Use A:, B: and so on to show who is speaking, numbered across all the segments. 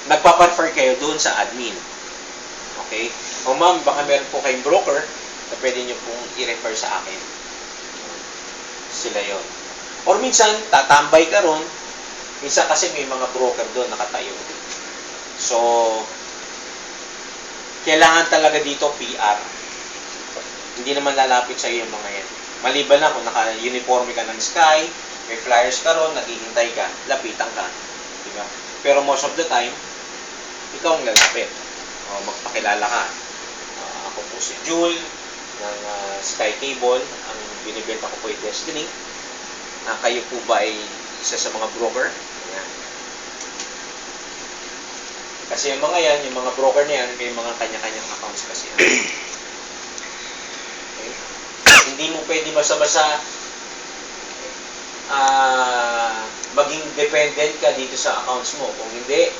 A: nagpaparefer kayo doon sa admin. Okay? O ma'am, baka meron po kayong broker na pwede nyo pong i-refer sa akin. Sila yon. Or minsan, tatambay ka ron. Minsan kasi may mga broker doon nakatayo. So, kailangan talaga dito PR. Hindi naman lalapit sa iyo yung mga yan. Maliban na kung naka-uniforme ka ng Sky, may flyers ka ron, naghihintay ka, lapitan ka. Diba? Pero most of the time, ikaw ang lalapit. O, magpakilala ka. Ako po si Jul ng Sky Cable. Ang binibenta ko po ay Destiny. Kayo po ba ay isa sa mga broker? Ayan. Kasi yung mga yan, yung mga broker na yan, may mga kanya-kanyang accounts kasi yan. Okay? Hindi mo pwede basta-basta maging dependent ka dito sa accounts mo. Kung hindi,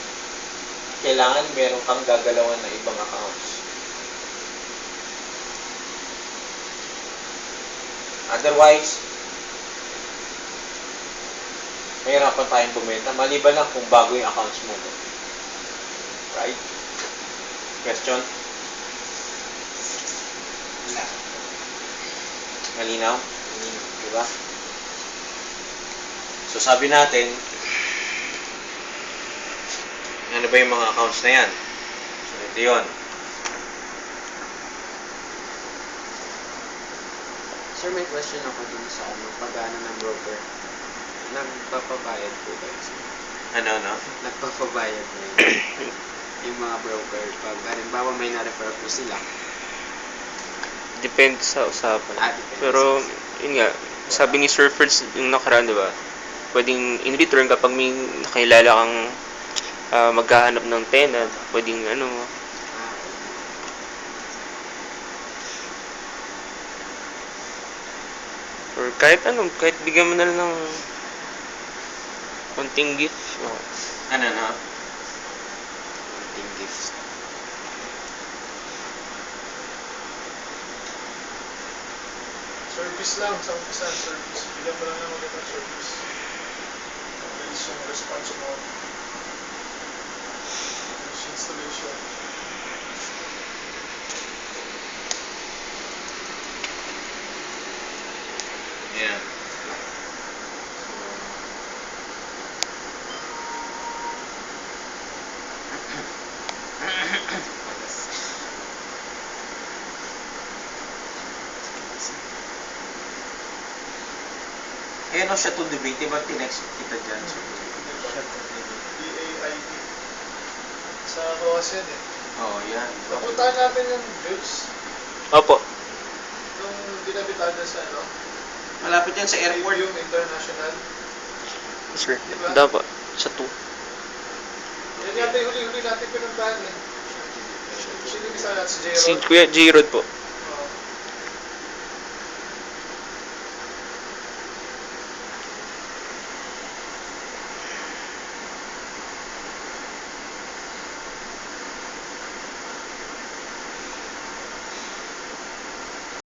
A: kailangan meron kang gagalawan na ibang accounts. Otherwise, mahirapan tayong bumenta. Maliban lang kung bago yung accounts mo. Right? Question? Malinaw? Diba? So, sabi natin, ano ba yung mga accounts na yan? So, ito yun.
B: Sir, may question ako dun sa pag-ano ng broker. Nagpapabayad po ba yun?
A: Ano?
B: Nagpapabayad po yun. Yung mga broker, pag halimbawa may na-refer po sila.
C: Depende sa usapan.
B: Depende
C: Pero,
B: sa usapan.
C: yun nga, sabi ni Sir Ferds yung nakaraan, diba? Pwedeng in return kapag may nakilala kang maghahanap ng tenant, pwedeng or kahit bigyan mo na lang ng konting gift.
A: Ano?
B: Konting gift.
D: Service lang, sa umpisa, service. Bigyan mo lang ng magandang service. Mabilis yung response mo. Mabilis installation.
A: Yeah. Ayan o siya to debate. Diba tinext kita dyan? So,
D: DAID. Sa Croatia din.
A: yan.
D: Napuntahan natin yung Jules.
C: Opo.
D: Nung dinabitada sa
A: Malapit yan sa airport.
D: Avium International.
C: Sir,
D: Diba?
C: dapat sa 2.
D: Yan yata yung huli-huli natin pinuntahan eh. Sino yung isa natin? Si
C: Si
D: J-Rod?
C: Kuya J-Rod po.